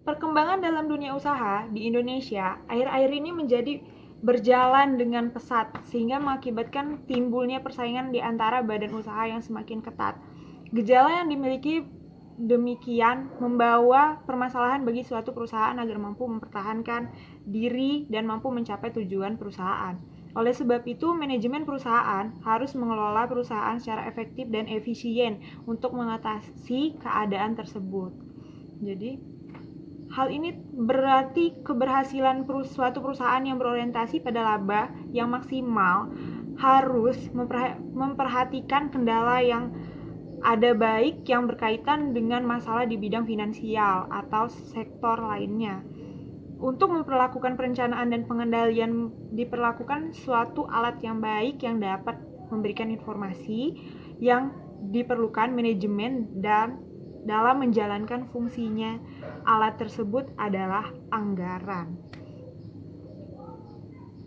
Perkembangan dalam dunia usaha di Indonesia akhir-akhir ini menjadi berjalan dengan pesat sehingga mengakibatkan timbulnya persaingan di antara badan usaha yang semakin ketat. Gejala yang dimiliki demikian membawa permasalahan bagi suatu perusahaan agar mampu mempertahankan diri dan mampu mencapai tujuan perusahaan. Oleh sebab itu, manajemen perusahaan harus mengelola perusahaan secara efektif dan efisien untuk mengatasi keadaan tersebut. Jadi, hal ini berarti keberhasilan suatu perusahaan yang berorientasi pada laba yang maksimal harus memperhatikan kendala yang ada, baik yang berkaitan dengan masalah di bidang finansial atau sektor lainnya. Untuk memperlakukan perencanaan dan pengendalian diperlakukan suatu alat yang baik yang dapat memberikan informasi yang diperlukan manajemen dan dalam menjalankan fungsinya. Alat tersebut adalah anggaran.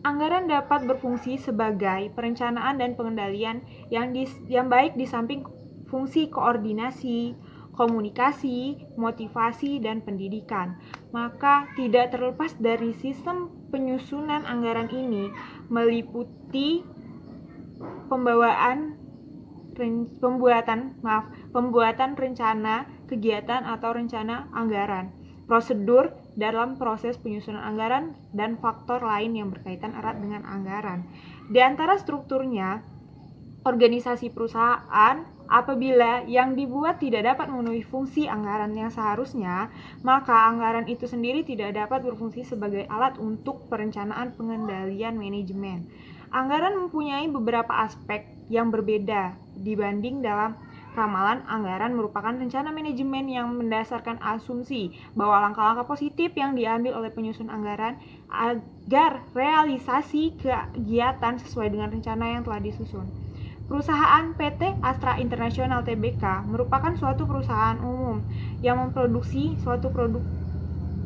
Anggaran dapat berfungsi sebagai perencanaan dan pengendalian yang baik di samping fungsi koordinasi, komunikasi, motivasi, dan pendidikan. Maka tidak terlepas dari sistem penyusunan anggaran ini meliputi pembuatan rencana kegiatan atau rencana anggaran, prosedur dalam proses penyusunan anggaran, dan faktor lain yang berkaitan erat dengan anggaran. Di antara strukturnya, organisasi perusahaan apabila yang dibuat tidak dapat memenuhi fungsi anggaran yang seharusnya, maka anggaran itu sendiri tidak dapat berfungsi sebagai alat untuk perencanaan pengendalian manajemen. Anggaran mempunyai beberapa aspek yang berbeda dibanding dalam ramalan. Anggaran merupakan rencana manajemen yang mendasarkan asumsi bahwa langkah-langkah positif yang diambil oleh penyusun anggaran agar realisasi kegiatan sesuai dengan rencana yang telah disusun. Perusahaan PT Astra International Tbk merupakan suatu perusahaan umum yang memproduksi suatu produk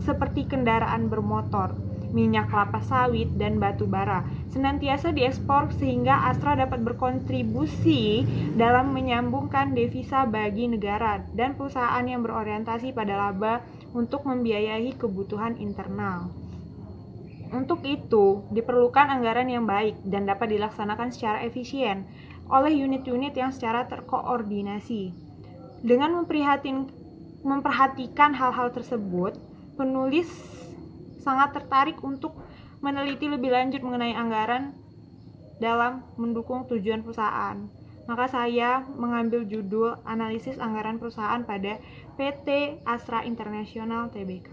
seperti kendaraan bermotor, minyak kelapa sawit, dan batu bara, senantiasa diekspor sehingga Astra dapat berkontribusi dalam menyambungkan devisa bagi negara dan perusahaan yang berorientasi pada laba untuk membiayai kebutuhan internal. Untuk itu, diperlukan anggaran yang baik dan dapat dilaksanakan secara efisien oleh unit-unit yang secara terkoordinasi. Dengan memperhatikan hal-hal tersebut, penulis sangat tertarik untuk meneliti lebih lanjut mengenai anggaran dalam mendukung tujuan perusahaan. Maka saya mengambil judul Analisis Anggaran Perusahaan pada PT Astra International Tbk.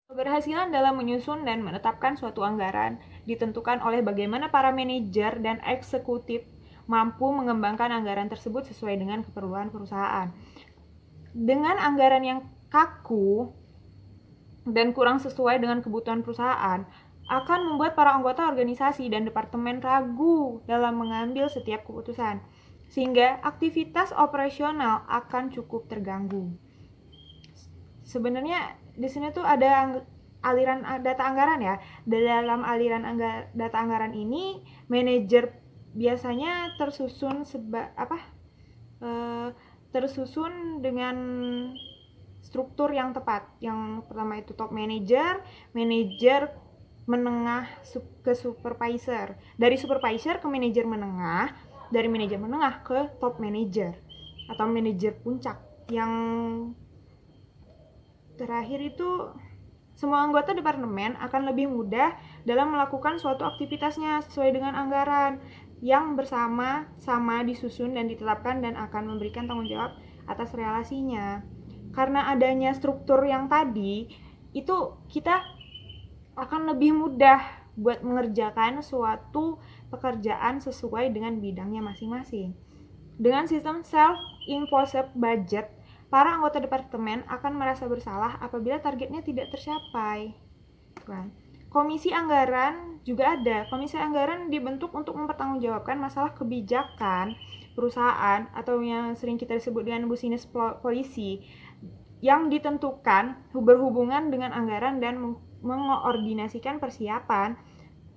Keberhasilan dalam menyusun dan menetapkan suatu anggaran ditentukan oleh bagaimana para manajer dan eksekutif mampu mengembangkan anggaran tersebut sesuai dengan keperluan perusahaan. Dengan anggaran yang kaku dan kurang sesuai dengan kebutuhan perusahaan, akan membuat para anggota organisasi dan departemen ragu dalam mengambil setiap keputusan, sehingga aktivitas operasional akan cukup terganggu. Sebenarnya di sini tuh ada aliran data anggaran ya. Dalam aliran data anggaran ini, manajer biasanya tersusun dengan struktur yang tepat. Yang pertama itu top manager, manajer menengah ke supervisor, dari supervisor ke manajer menengah, dari manajer menengah ke top manager atau manajer puncak. Yang terakhir itu semua anggota departemen akan lebih mudah dalam melakukan suatu aktivitasnya sesuai dengan anggaran yang bersama-sama disusun dan ditetapkan dan akan memberikan tanggung jawab atas realisasinya. Karena adanya struktur yang tadi, itu kita akan lebih mudah buat mengerjakan suatu pekerjaan sesuai dengan bidangnya masing-masing. Dengan sistem self-imposed budget, para anggota departemen akan merasa bersalah apabila targetnya tidak tercapai. Komisi anggaran juga ada. Komisi anggaran dibentuk untuk mempertanggungjawabkan masalah kebijakan perusahaan atau yang sering kita sebut dengan business policy yang ditentukan berhubungan dengan anggaran dan mengoordinasikan persiapan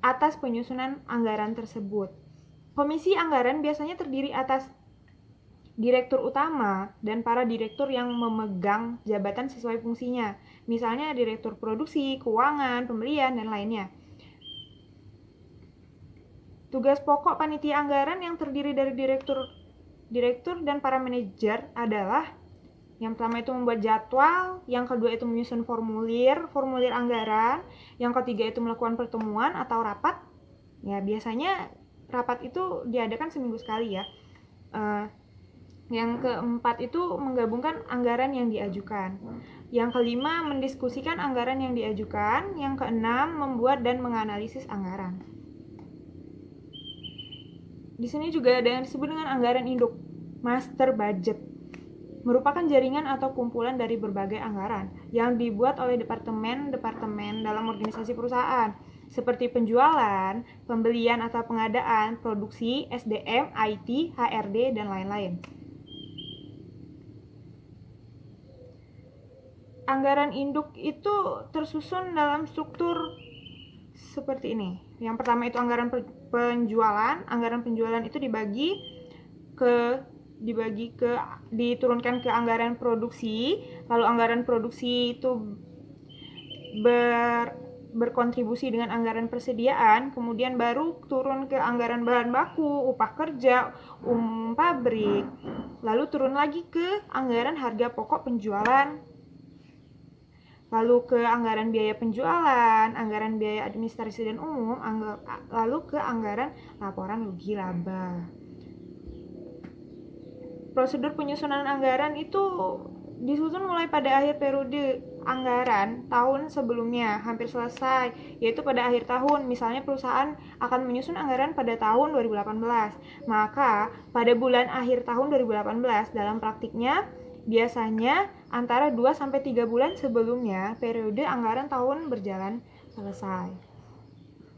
atas penyusunan anggaran tersebut. Komisi anggaran biasanya terdiri atas direktur utama dan para direktur yang memegang jabatan sesuai fungsinya. Misalnya direktur produksi, keuangan, pembelian, dan lainnya. Tugas pokok panitia anggaran yang terdiri dari direktur dan para manajer adalah yang pertama itu membuat jadwal, yang kedua itu menyusun formulir anggaran, yang ketiga itu melakukan pertemuan atau rapat. Ya, biasanya rapat itu diadakan seminggu sekali ya. Yang keempat itu menggabungkan anggaran yang diajukan. Yang kelima mendiskusikan anggaran yang diajukan. Yang keenam membuat dan menganalisis anggaran. Di sini juga ada yang disebut dengan anggaran induk, master budget. Merupakan jaringan atau kumpulan dari berbagai anggaran yang dibuat oleh departemen-departemen dalam organisasi perusahaan, seperti penjualan, pembelian atau pengadaan, produksi, SDM, IT, HRD, dan lain-lain. Anggaran induk itu tersusun dalam struktur seperti ini. Yang pertama itu anggaran penjualan. Anggaran penjualan itu diturunkan ke anggaran produksi. Lalu anggaran produksi itu berkontribusi dengan anggaran persediaan, kemudian baru turun ke anggaran bahan baku, upah kerja, pabrik, lalu turun lagi ke anggaran harga pokok penjualan, lalu ke anggaran biaya penjualan, anggaran biaya administrasi dan umum, lalu ke anggaran laporan rugi laba. Prosedur penyusunan anggaran itu disusun mulai pada akhir periode anggaran tahun sebelumnya, hampir selesai, yaitu pada akhir tahun. Misalnya perusahaan akan menyusun anggaran pada tahun 2018. Maka pada bulan akhir tahun 2018 dalam praktiknya biasanya antara 2-3 bulan sebelumnya periode anggaran tahun berjalan selesai.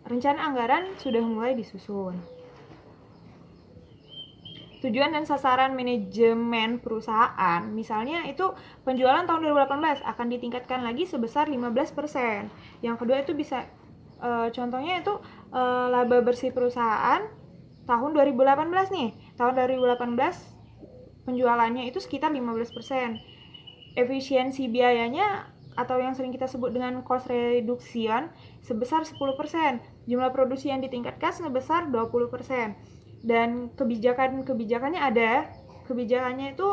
Rencana anggaran sudah mulai disusun. Tujuan dan sasaran manajemen perusahaan, misalnya itu penjualan tahun 2018 akan ditingkatkan lagi sebesar 15%. Yang kedua itu bisa contohnya itu laba bersih perusahaan tahun 2018 nih. Tahun 2018 penjualannya itu sekitar 15%. Efisiensi biayanya atau yang sering kita sebut dengan cost reduction sebesar 10%. Jumlah produksi yang ditingkatkan sebesar 20%. Dan kebijakannya ada. Kebijakannya itu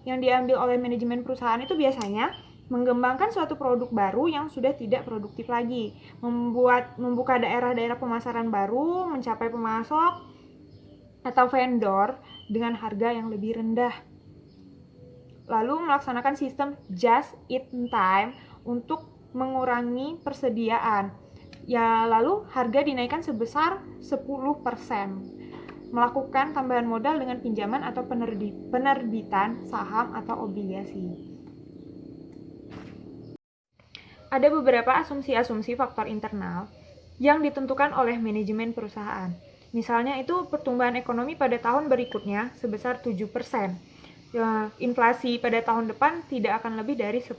yang diambil oleh manajemen perusahaan itu biasanya mengembangkan suatu produk baru yang sudah tidak produktif lagi, membuka daerah-daerah pemasaran baru, mencapai pemasok atau vendor dengan harga yang lebih rendah. Lalu melaksanakan sistem just in time untuk mengurangi persediaan. Ya, lalu harga dinaikkan sebesar 10%. Melakukan tambahan modal dengan pinjaman atau penerbitan saham atau obligasi. Ada beberapa asumsi-asumsi faktor internal yang ditentukan oleh manajemen perusahaan. Misalnya itu pertumbuhan ekonomi pada tahun berikutnya sebesar 7%. Inflasi pada tahun depan tidak akan lebih dari 10%.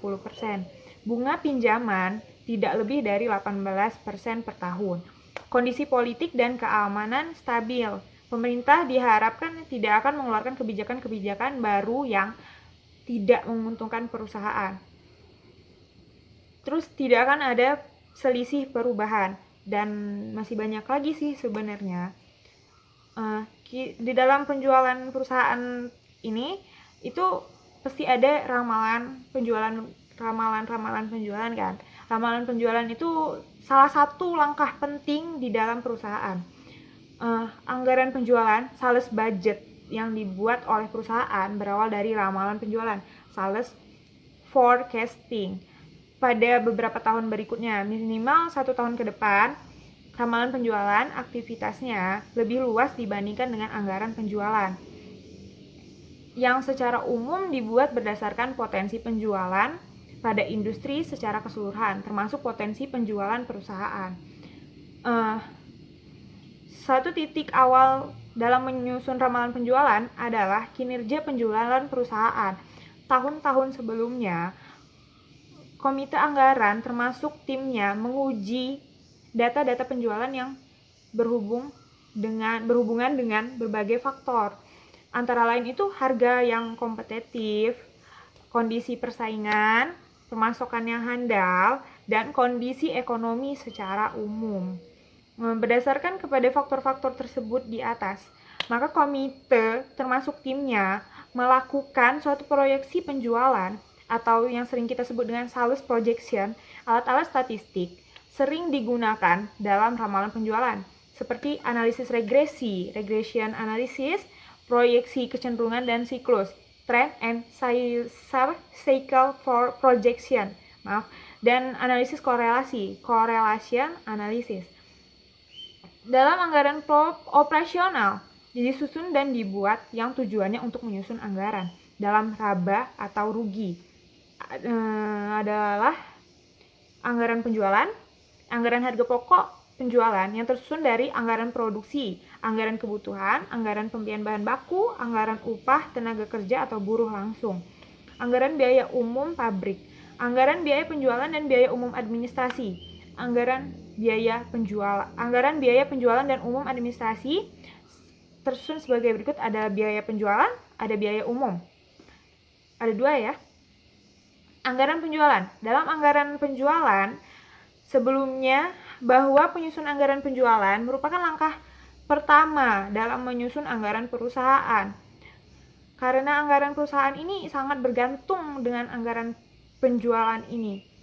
Bunga pinjaman tidak lebih dari 18% per tahun. Kondisi politik dan keamanan stabil. Pemerintah diharapkan tidak akan mengeluarkan kebijakan-kebijakan baru yang tidak menguntungkan perusahaan. Terus tidak akan ada selisih perubahan. Dan masih banyak lagi sih sebenarnya. Di dalam penjualan perusahaan ini, itu pasti ada ramalan penjualan kan. Ramalan penjualan itu salah satu langkah penting di dalam perusahaan. Anggaran penjualan, sales budget yang dibuat oleh perusahaan berawal dari ramalan penjualan, sales forecasting. Pada beberapa tahun berikutnya, minimal 1 tahun ke depan, ramalan penjualan aktivitasnya lebih luas dibandingkan dengan anggaran penjualan, yang secara umum dibuat berdasarkan potensi penjualan pada industri secara keseluruhan, termasuk potensi penjualan perusahaan. Satu titik awal dalam menyusun ramalan penjualan adalah kinerja penjualan perusahaan. Tahun-tahun sebelumnya, komite anggaran termasuk timnya menguji data-data penjualan yang berhubungan dengan berbagai faktor. Antara lain itu harga yang kompetitif, kondisi persaingan, pemasokan yang handal, dan kondisi ekonomi secara umum. Berdasarkan kepada faktor-faktor tersebut di atas, maka komite termasuk timnya melakukan suatu proyeksi penjualan atau yang sering kita sebut dengan sales projection. Alat-alat statistik sering digunakan dalam ramalan penjualan seperti analisis regresi, regression analysis, proyeksi kecenderungan dan siklus, trend and cycle for projection, dan analisis korelasi, correlation analysis. Dalam anggaran operasional disusun dan dibuat yang tujuannya untuk menyusun anggaran dalam raba atau rugi adalah anggaran penjualan, anggaran harga pokok penjualan yang tersusun dari anggaran produksi, anggaran kebutuhan, anggaran pembelian bahan baku, anggaran upah tenaga kerja atau buruh langsung, anggaran biaya umum pabrik, anggaran biaya penjualan dan biaya umum administrasi, anggaran biaya penjualan dan umum administrasi tersusun sebagai berikut. Ada biaya penjualan, ada biaya umum. Ada dua ya. Anggaran penjualan. Dalam anggaran penjualan, sebelumnya bahwa penyusunan anggaran penjualan merupakan langkah pertama dalam menyusun anggaran perusahaan. Karena anggaran perusahaan ini sangat bergantung dengan anggaran penjualan ini.